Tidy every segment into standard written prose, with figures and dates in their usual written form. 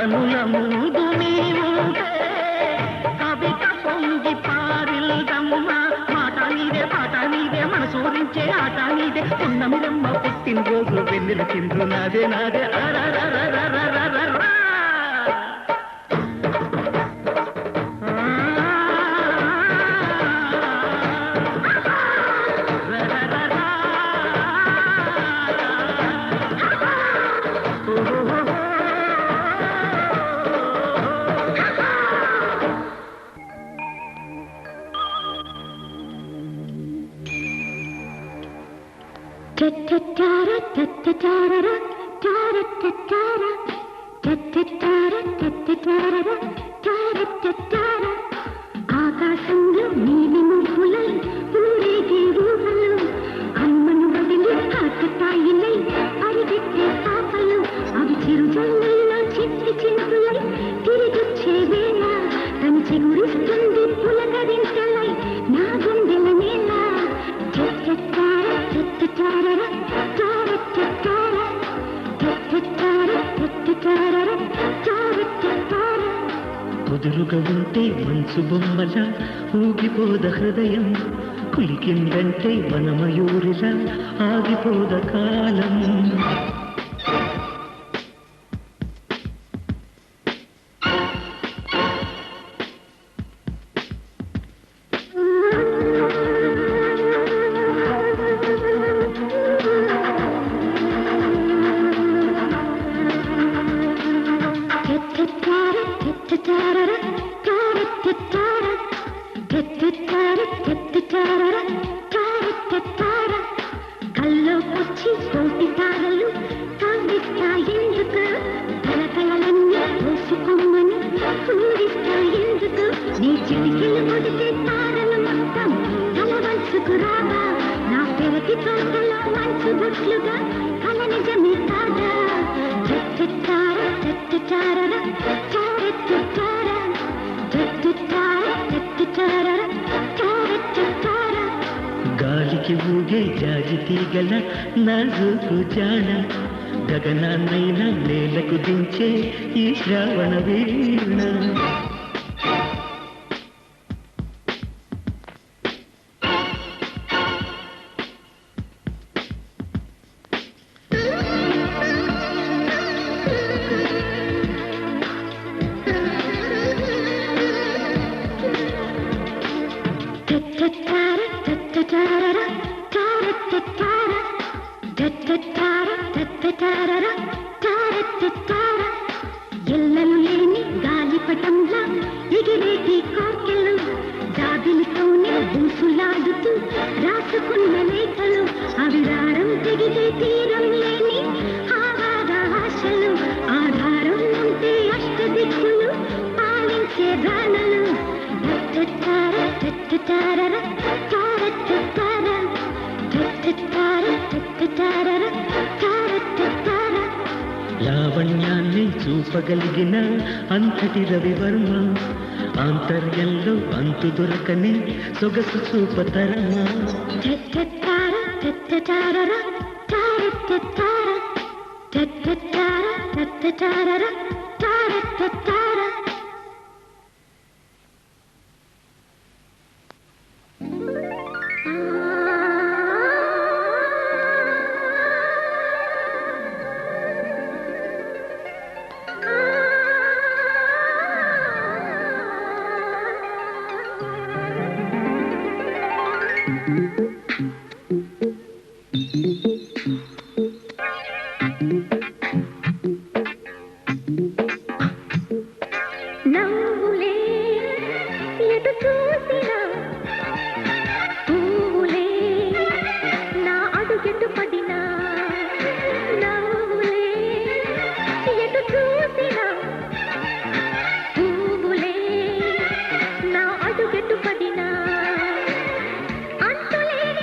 కనుల ముందు నీవుంటే కవిత పొంగి పారిల్దమ్మ. మాట నీదే మనసూరించే ఆట నీదే. ఉన్నమిరమ్మ పుట్టినరోజు వెన్నెల చిందు నాదే నాదే. ఆకాశంలో నీలి ముగ్గులై ఊరేగే ఊహలు అమ్మను వదిలి కాకతాయిలై పరిగెత్తే పాపలు అవి చిరుజల్లుల్లో చిట్టి చింతులై తిరిగొచ్చే వేళ తను చిగురిస్తుంది పులకరింతలై నా గుండెల నేల. కుదురుగా ఉంటే మనసు బొమ్మల ఊగిపోద హృదయం. కులికిందంటే వనమయూరిలా ఆగిపోద కాలం. కల్లోకొచ్చి కోటి తారలు కాగిస్తాయేందుకు తలతలన్నీ పోసుకోమని పూరిస్తాయేందుకు నీ చిటికెలు మొదటి తారలు మొత్తం తల వంచుకురాగా నా పెరటి తోటలో మంచు బొట్లుగా కల నిజమే కాదా. చెట్టుతార చెట్టుతార చారెత్తుతార చెట్టుతార చెట్టుతార చారెత్తుతార. గాలికి ఊగే జాజి తీగల నాజూకు జాణ గగనాన్నైనా నేలకు దించే ఈ శ్రావణ వీణ. ఎల్లలు లేని గాలిపటంలా ఎగిరేటి కోర్కెలు జాబిలితోనే బూసులాడుతూ రాసుకున్న లేఖలు అవిరారం తెగితే తీరం లేని ఆవాద ఆశలు ఆధారం ఉంటే అష్టదిక్కులు పాలించే గానలు. లావణ్యాన్ని చూపగలిగిన అంతటి రవివర్మ ఆంతర్యంలో అంతు దొరకని సొగసు చూపతరమా. నవ్వులే ఎటు చూసినా పువ్వులే నా అడుగెటు పడినా. నవ్వులే ఎటు చూసినా పువ్వులే నా అడుగెటు పడినా. అంతులేని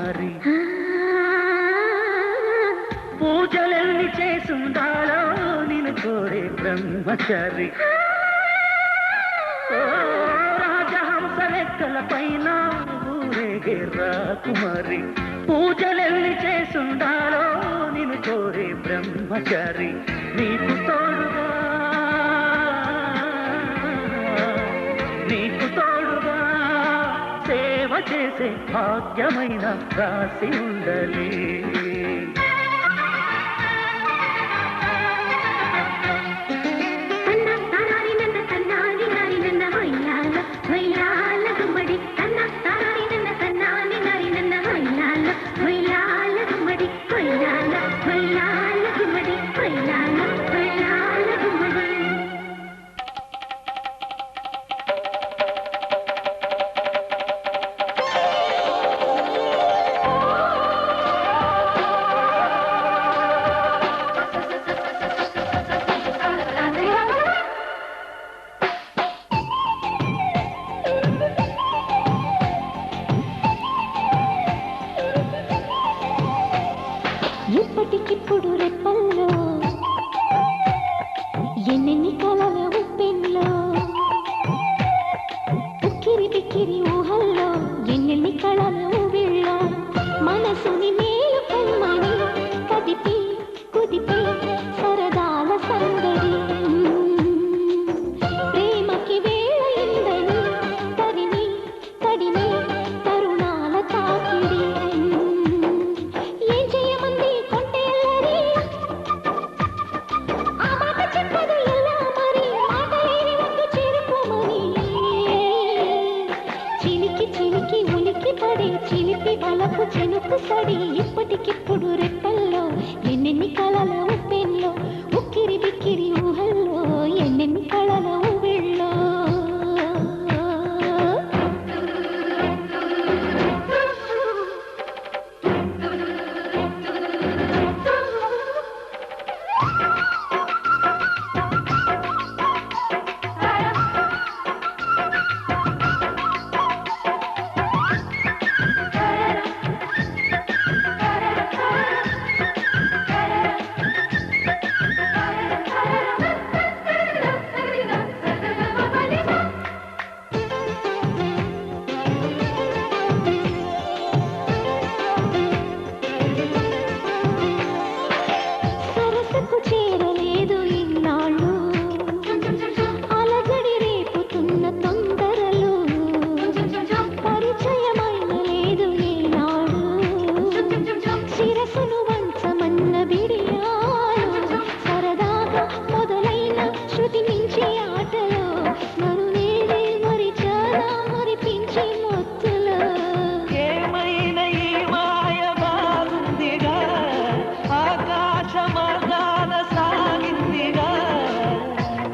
రాకుమారి పూజలెల్లి చేసుండాలో నిన్ను కోరే బ్రహ్మచారి రాజహంస రెక్కల పైన ఊరేగే రాకుమారి పూజలెల్లి చేసుండాలో నిన్ను కోరే బ్రహ్మచారి నీకు తోడుగా సేవ చేసే భాగ్యమైన రాసి ఉండలే ఇప్పటికిప్పుడు రెప్పల్లో ఎన్నెన్ని కలల ఉప్పెన్లో ఉక్కిరి బిక్కిరి ఊహల్లో ఎన్నెన్ని కళల ఊవిళ్ళో మనసుని మేలు కమ్మని కదిపి కుదిపి సరదాల సందడి ప్రేమకి వేళయిందని తరిమి తడిమి తరుణాల తాకిడి చిలిపి బలపు చెనుకు సడి ఇప్పటికిప్పుడు రెప్పల్లో ఎన్నెన్ని కళల ఉప్పెన్లో ఉక్కిరి బిక్కిరి ఊహల్లో ఎన్నెన్ని కళల ఊవిళ్ళో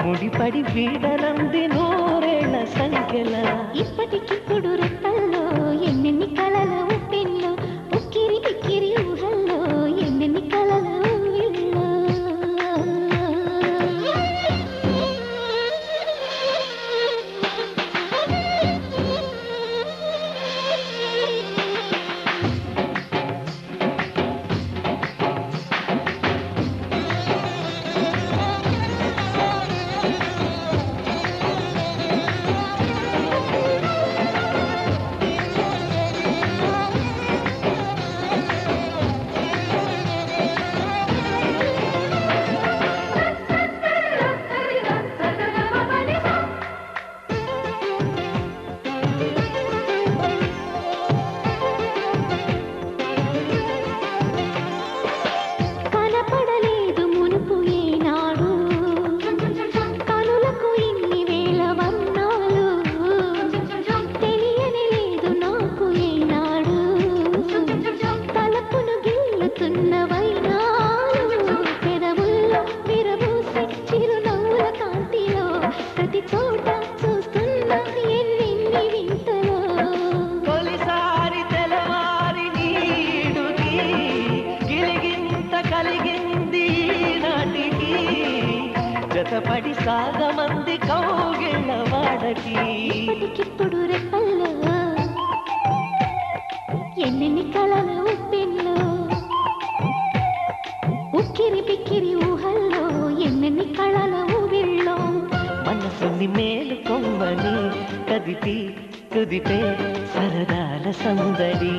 ముడిపడి వీడరంది నూరేళ్ల సంఖ్యల ఇప్పటికిప్పుడు రెప్పల్లో ఎన్నెన్ని కళల ఉప్పెన్లో ఉక్కిరి బిక్కిరి ఊహల్లో ఎన్నెన్ని కళల ఊవిళ్ళో జతపడి సాగమంది కౌగిళ్ళ వాడకి ఇప్పటికిప్పుడు రెప్పల్లో ఎన్నెన్ని కళలు ఉప్పెన్లో ఉక్కిరి పిక్కిరి ఊహల్లో ఎన్నెన్ని కళల ఊవిళ్ళో మనసుని మేలు కొమ్మని కదిపి కుదిపే సరదాల సందడి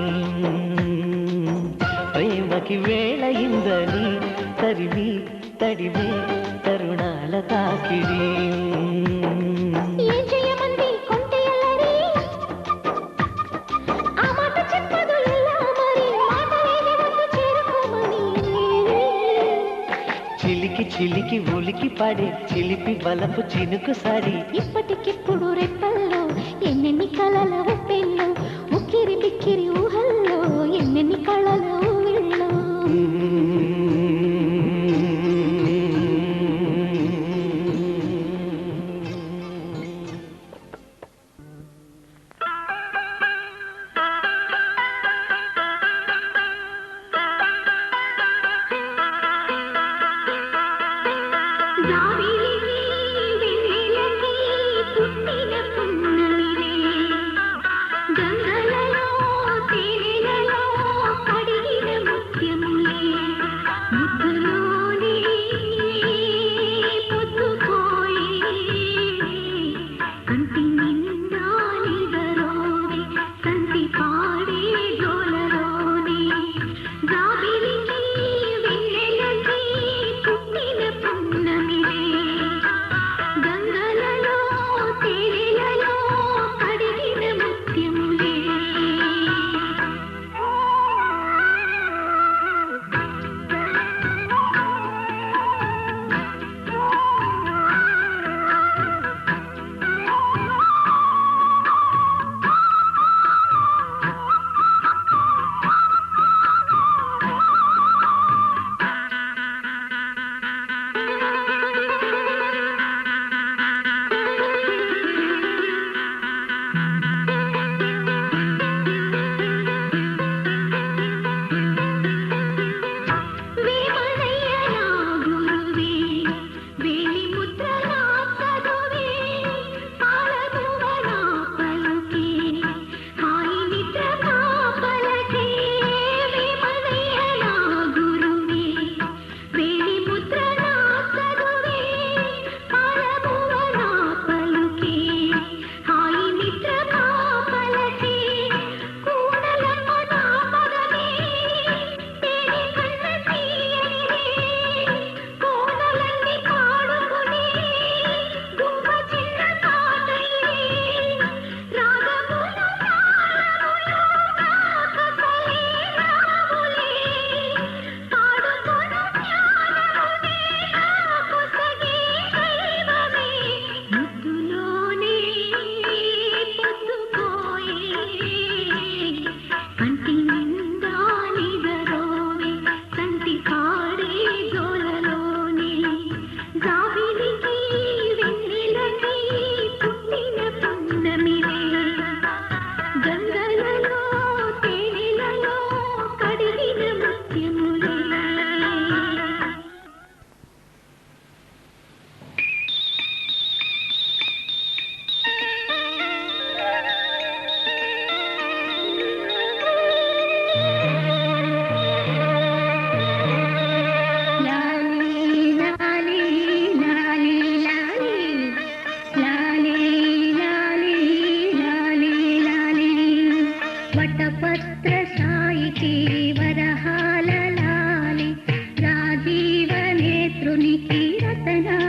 ప్రేమకి వేళయిందని తరిమి తడిమే తరుణాల తాకిడి ఏం చేయమంది కొంటె అల్లరి ఆ మాట చెప్పదు ఎలా మరి మాటలేని వద్దు చేరుకోమని చిలికి చిలికి ఉలికి పడే చిలిపి బలపు చినుకు సడి ఇప్పటికిప్పుడు రెప్పల్లో ఎన్నెన్ని కళల ఉప్పెల్లో ఉక్కిరి బిక్కిరి ఊహల్లో ఎన్నెన్ని కళల ఊవిళ్ళో వరహాల లాలి రాజీవ నేత్రునికి రతనా